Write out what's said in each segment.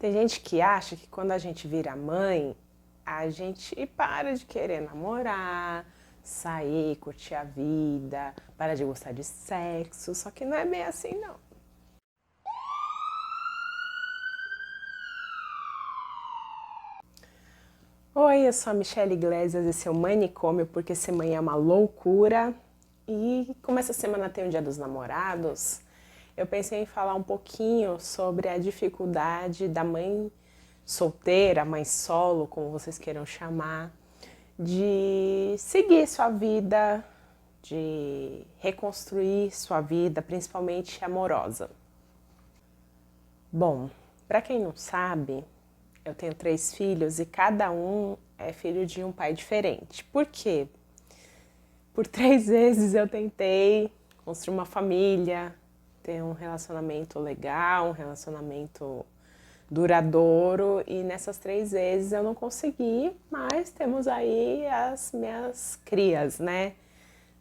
Tem gente que acha que quando a gente vira mãe, a gente para de querer namorar, sair, curtir a vida, para de gostar de sexo, só que não é bem assim não. Oi, eu sou a Michelle Iglesias, esse é o Manicômio, porque ser mãe é uma loucura. E como essa semana tem o Dia dos Namorados, eu pensei em falar um pouquinho sobre a dificuldade da mãe solteira, mãe solo, como vocês queiram chamar, de seguir sua vida, de reconstruir sua vida, principalmente amorosa. Bom, para quem não sabe, eu tenho 3 filhos e cada um é filho de um pai diferente. Por quê? Por 3 vezes eu tentei construir uma família, ter um relacionamento legal, um relacionamento duradouro, e nessas 3 vezes eu não consegui, mas temos aí as minhas crias, né?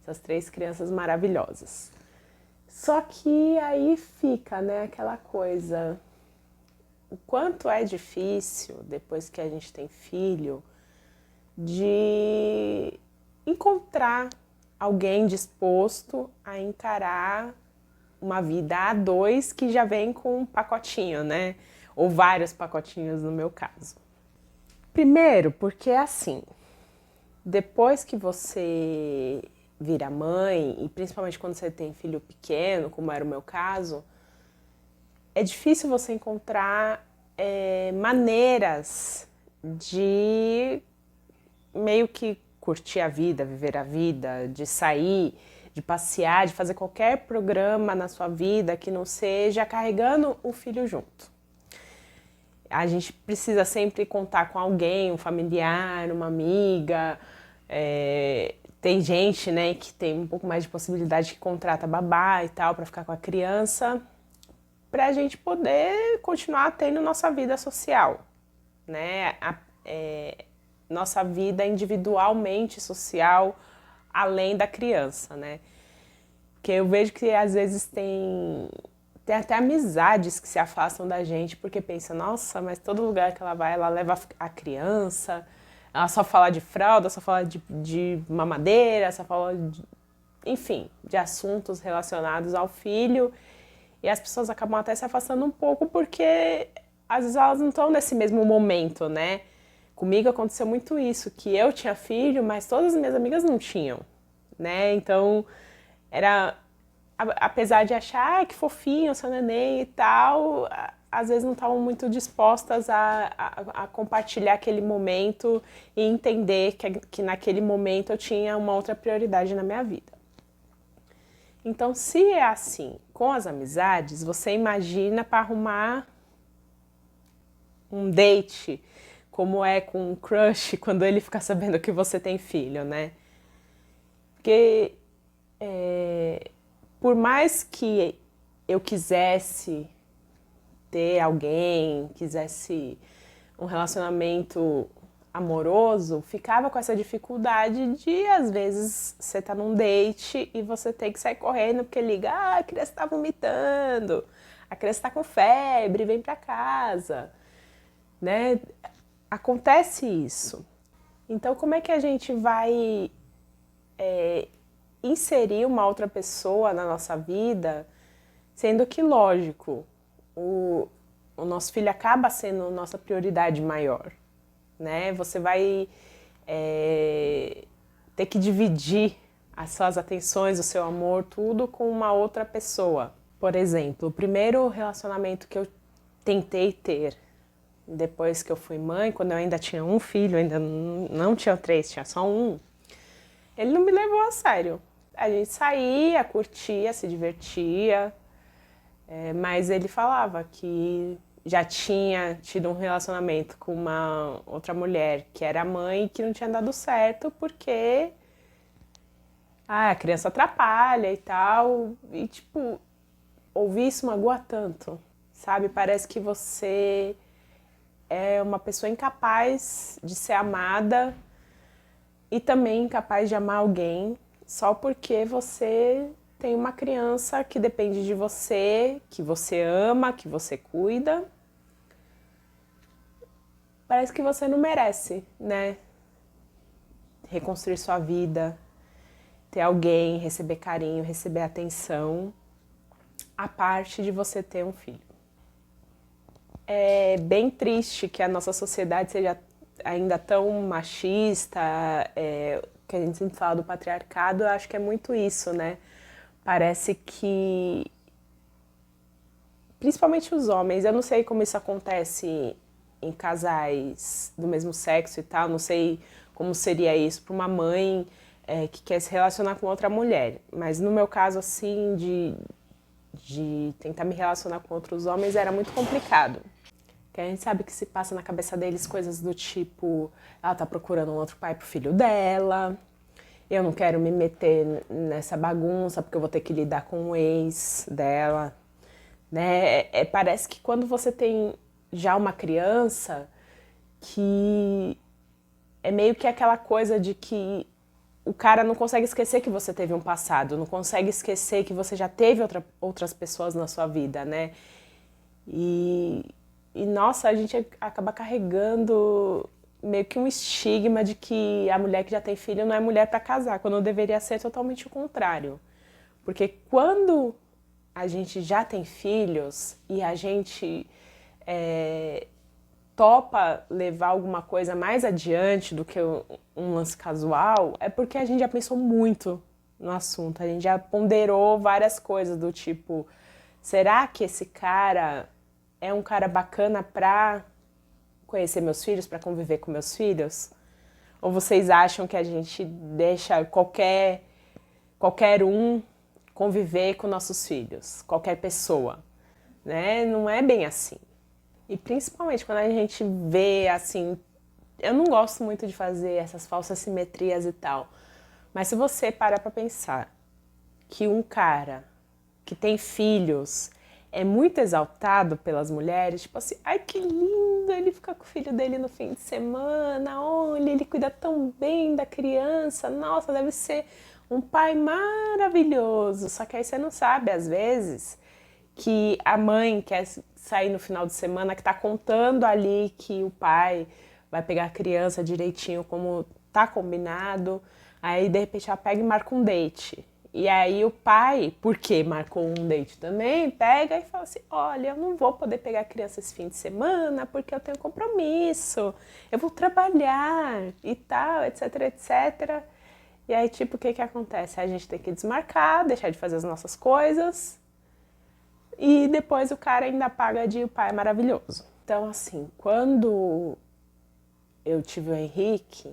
Essas 3 crianças maravilhosas. Só que aí fica, né, aquela coisa, o quanto é difícil, depois que a gente tem filho, de encontrar alguém disposto a encarar uma vida a dois que já vem com um pacotinho, né? Ou vários pacotinhos no meu caso. Primeiro, porque é assim, depois que você vira mãe, e principalmente quando você tem filho pequeno, como era o meu caso, é difícil você encontrar maneiras de meio que curtir a vida, viver a vida, de sair, de passear, de fazer qualquer programa na sua vida que não seja carregando o filho junto. A gente precisa sempre contar com alguém, um familiar, uma amiga. Tem gente, né, que tem um pouco mais de possibilidade que contrata babá e tal para ficar com a criança, para a gente poder continuar tendo nossa vida social, né? Nossa vida individualmente social, além da criança, né? Porque eu vejo que às vezes tem até amizades que se afastam da gente porque pensa, nossa, mas todo lugar que ela vai, ela leva a criança, ela só fala de fralda, só fala de mamadeira, só fala enfim, de assuntos relacionados ao filho, e as pessoas acabam até se afastando um pouco porque às vezes elas não estão nesse mesmo momento, né? Comigo aconteceu muito isso, que eu tinha filho, mas todas as minhas amigas não tinham, né? Então, era, apesar de achar que fofinho o seu neném e tal, às vezes não estavam muito dispostas a compartilhar aquele momento e entender que naquele momento eu tinha uma outra prioridade na minha vida. Então, se é assim com as amizades, você imagina para arrumar um date, como é com um crush quando ele fica sabendo que você tem filho, né? Porque por mais que eu quisesse ter alguém, quisesse um relacionamento amoroso, ficava com essa dificuldade de, às vezes, você tá num date e você tem que sair correndo porque liga, a criança tá vomitando, a criança tá com febre, vem pra casa, né? Acontece isso. Então, como é que a gente vai inserir uma outra pessoa na nossa vida, sendo que, lógico, o nosso filho acaba sendo nossa prioridade maior, né? Você vai ter que dividir as suas atenções, o seu amor, tudo com uma outra pessoa. Por exemplo, o primeiro relacionamento que eu tentei ter depois que eu fui mãe, quando eu ainda tinha um filho, ainda não tinha 3, tinha só um, ele não me levou a sério. A gente saía, curtia, se divertia, mas ele falava que já tinha tido um relacionamento com uma outra mulher que era mãe e que não tinha dado certo porque a criança atrapalha e tal. E tipo, ouvir isso magoa tanto, sabe? Parece que você é uma pessoa incapaz de ser amada e também incapaz de amar alguém só porque você tem uma criança que depende de você, que você ama, que você cuida. parece que você não merece, né? Reconstruir sua vida, ter alguém, receber carinho, receber atenção, a parte de você ter um filho. É bem triste que a nossa sociedade seja ainda tão machista, que a gente sempre fala do patriarcado, eu acho que é muito isso, né? Parece que, principalmente os homens, eu não sei como isso acontece em casais do mesmo sexo e tal, não sei como seria isso para uma mãe que quer se relacionar com outra mulher, mas no meu caso, assim, de tentar me relacionar com outros homens era muito complicado. Porque a gente sabe que se passa na cabeça deles coisas do tipo, ela tá procurando um outro pai pro filho dela, eu não quero me meter nessa bagunça porque eu vou ter que lidar com o ex dela, né? Parece que quando você tem já uma criança, que é meio que aquela coisa de que o cara não consegue esquecer que você teve um passado, não consegue esquecer que você já teve outras pessoas na sua vida, né? E nossa, a gente acaba carregando meio que um estigma de que a mulher que já tem filho não é mulher para casar, quando deveria ser totalmente o contrário. Porque quando a gente já tem filhos e a gente topa levar alguma coisa mais adiante do que um lance casual, é porque a gente já pensou muito no assunto, a gente já ponderou várias coisas do tipo, será que esse cara é um cara bacana pra conhecer meus filhos, pra conviver com meus filhos? Ou vocês acham que a gente deixa qualquer um conviver com nossos filhos, qualquer pessoa, né? Não é bem assim. E principalmente quando a gente vê assim, eu não gosto muito de fazer essas falsas simetrias e tal, mas se você parar pra pensar que um cara que tem filhos é muito exaltado pelas mulheres, tipo assim, ai que lindo, ele fica com o filho dele no fim de semana, olha, ele cuida tão bem da criança, nossa, deve ser um pai maravilhoso. Só que aí você não sabe, às vezes, que a mãe quer sair no final de semana, que tá contando ali que o pai vai pegar a criança direitinho como tá combinado, aí de repente ela pega e marca um date. E aí o pai, porque marcou um date também, pega e fala assim, olha, eu não vou poder pegar a criança esse fim de semana porque eu tenho compromisso, eu vou trabalhar e tal, etc, etc. E aí, tipo, o que que acontece? A gente tem que desmarcar, deixar de fazer as nossas coisas e depois o cara ainda paga de o pai maravilhoso. Então, assim, quando eu tive o Henrique,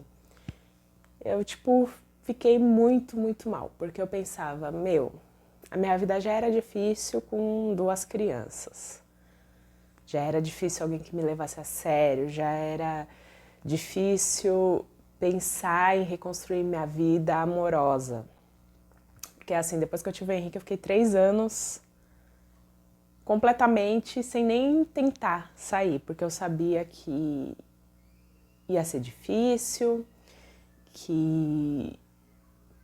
eu, tipo, fiquei muito, muito mal, porque eu pensava, meu, a minha vida já era difícil com 2 crianças. Já era difícil alguém que me levasse a sério, já era difícil pensar em reconstruir minha vida amorosa. Porque assim, depois que eu tive o Henrique, eu fiquei 3 anos completamente sem nem tentar sair, porque eu sabia que ia ser difícil, que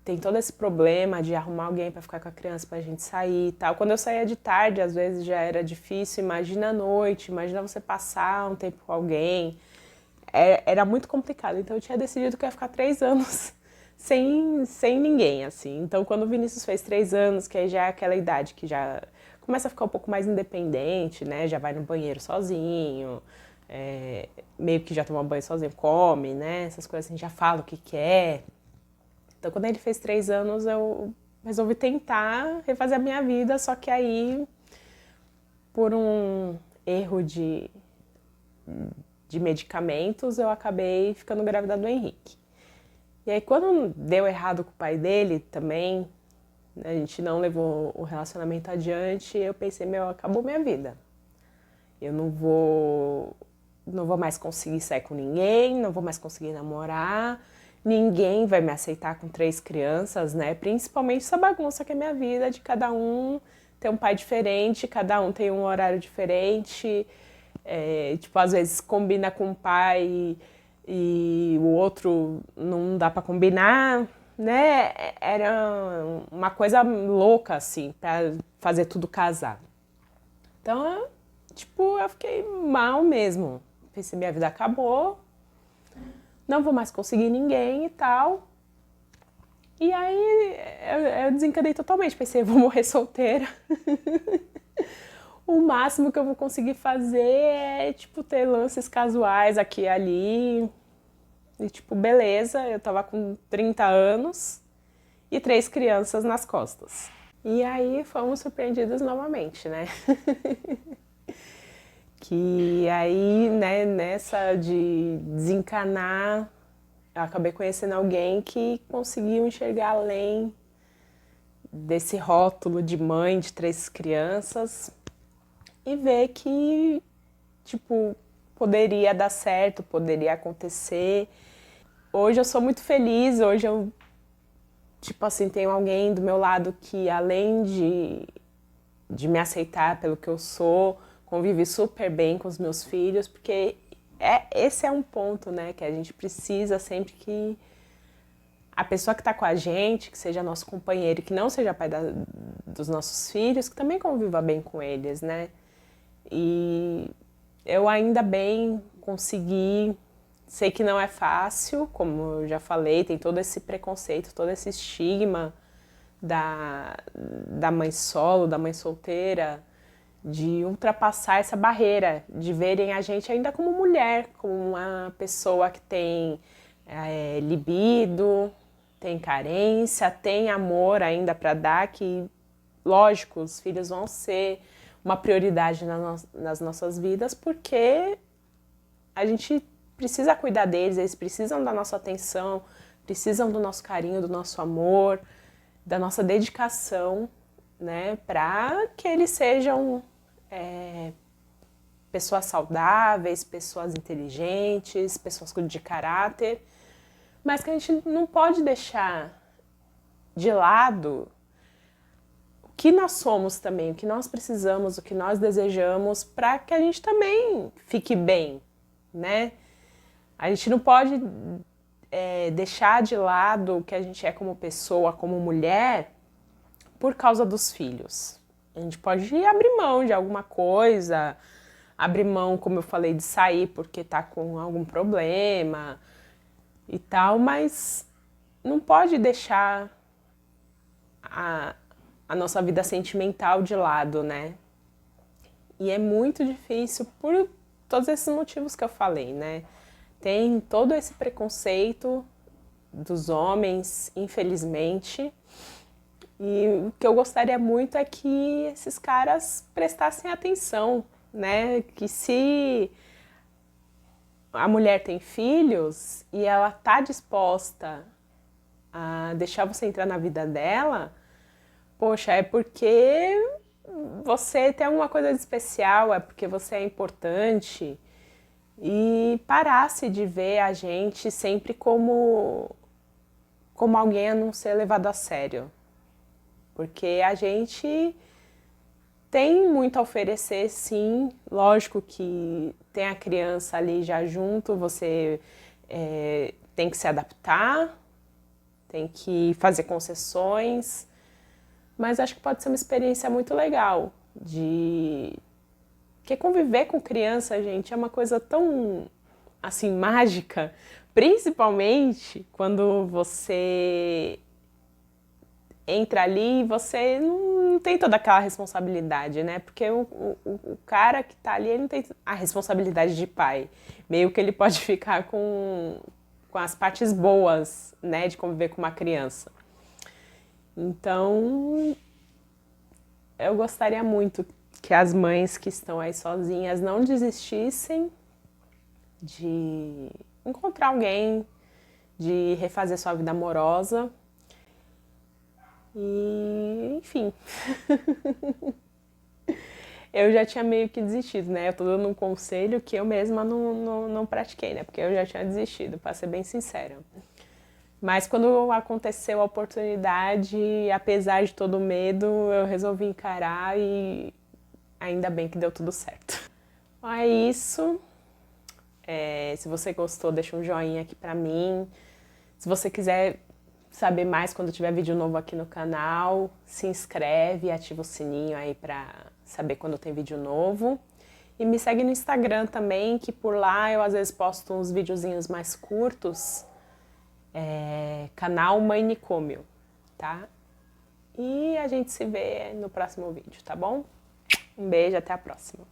tem todo esse problema de arrumar alguém para ficar com a criança pra gente sair e tal. Quando eu saía de tarde, às vezes já era difícil, imagina a noite, imagina você passar um tempo com alguém. Era muito complicado, então eu tinha decidido que eu ia ficar 3 anos sem ninguém, assim. Então quando o Vinícius fez 3 anos, que aí já é aquela idade que já começa a ficar um pouco mais independente, né? Já vai no banheiro sozinho, meio que já toma banho sozinho, come, né? Essas coisas assim, já fala o que quer. Então, quando ele fez 3 anos, eu resolvi tentar refazer a minha vida, só que aí, por um erro de medicamentos, eu acabei ficando grávida do Henrique. E aí, quando deu errado com o pai dele também, né, a gente não levou o relacionamento adiante, eu pensei, meu, acabou minha vida. Eu não vou mais conseguir sair com ninguém, não vou mais conseguir namorar, ninguém vai me aceitar com 3 crianças, né? Principalmente essa bagunça que é minha vida, de cada um ter um pai diferente, cada um tem um horário diferente, tipo, às vezes combina com o pai e o outro não dá pra combinar, né? Era uma coisa louca, assim, pra fazer tudo casar. Então, tipo, eu fiquei mal mesmo. Pensei, minha vida acabou, não vou mais conseguir ninguém e tal. E aí eu desencanei totalmente, pensei, eu vou morrer solteira. O máximo que eu vou conseguir fazer é, tipo, ter lances casuais aqui e ali. E, tipo, beleza, eu tava com 30 anos e 3 crianças nas costas. E aí fomos surpreendidos novamente, né? Que aí, né, nessa de desencanar, eu acabei conhecendo alguém que conseguiu enxergar além desse rótulo de mãe de 3 crianças e ver que, tipo, poderia dar certo, poderia acontecer. Hoje eu sou muito feliz, hoje eu, tipo assim, tenho alguém do meu lado que além de me aceitar pelo que eu sou, convive super bem com os meus filhos, porque esse é um ponto, né, que a gente precisa sempre que a pessoa que está com a gente, que seja nosso companheiro, que não seja pai dos nossos filhos, que também conviva bem com eles, né? E eu ainda bem consegui, sei que não é fácil, como eu já falei, tem todo esse preconceito, todo esse estigma da mãe solo, da mãe solteira, de ultrapassar essa barreira, de verem a gente ainda como mulher, como uma pessoa que tem libido, tem carência, tem amor ainda para dar, que, lógico, os filhos vão ser uma prioridade nas nossas vidas, porque a gente precisa cuidar deles, eles precisam da nossa atenção, precisam do nosso carinho, do nosso amor, da nossa dedicação, né, para que eles sejam pessoas saudáveis, pessoas inteligentes, pessoas de caráter, mas que a gente não pode deixar de lado o que nós somos também, o que nós precisamos, o que nós desejamos, para que a gente também fique bem, né? A gente não pode deixar de lado o que a gente é como pessoa, como mulher, por causa dos filhos. A gente pode abrir mão de alguma coisa, abrir mão, como eu falei, de sair porque tá com algum problema e tal, mas não pode deixar a nossa vida sentimental de lado, né? E é muito difícil por todos esses motivos que eu falei, né? Tem todo esse preconceito dos homens, infelizmente. E o que eu gostaria muito é que esses caras prestassem atenção, né? Que se a mulher tem filhos e ela tá disposta a deixar você entrar na vida dela, poxa, é porque você tem alguma coisa de especial, é porque você é importante. E parasse de ver a gente sempre como alguém a não ser levado a sério. Porque a gente tem muito a oferecer, sim. Lógico que tem a criança ali já junto, você tem que se adaptar, tem que fazer concessões, mas acho que pode ser uma experiência muito legal porque conviver com criança, gente, é uma coisa tão, assim, mágica, principalmente quando você entra ali e você não tem toda aquela responsabilidade, né? Porque o cara que tá ali, ele não tem a responsabilidade de pai. Meio que ele pode ficar com as partes boas, né, de conviver com uma criança. Então, eu gostaria muito que as mães que estão aí sozinhas não desistissem de encontrar alguém, de refazer sua vida amorosa. E, enfim, eu já tinha meio que desistido, né? Eu tô dando um conselho que eu mesma não pratiquei, né? Porque eu já tinha desistido, pra ser bem sincera. Mas quando aconteceu a oportunidade, apesar de todo o medo, eu resolvi encarar e ainda bem que deu tudo certo. Então é isso. Se você gostou, deixa um joinha aqui pra mim. Se você quiser saber mais quando tiver vídeo novo aqui no canal, se inscreve e ativa o sininho aí pra saber quando tem vídeo novo. E me segue no Instagram também, que por lá eu às vezes posto uns videozinhos mais curtos. Canal Mãe Nicômio, tá? E a gente se vê no próximo vídeo, tá bom? Um beijo, até a próxima.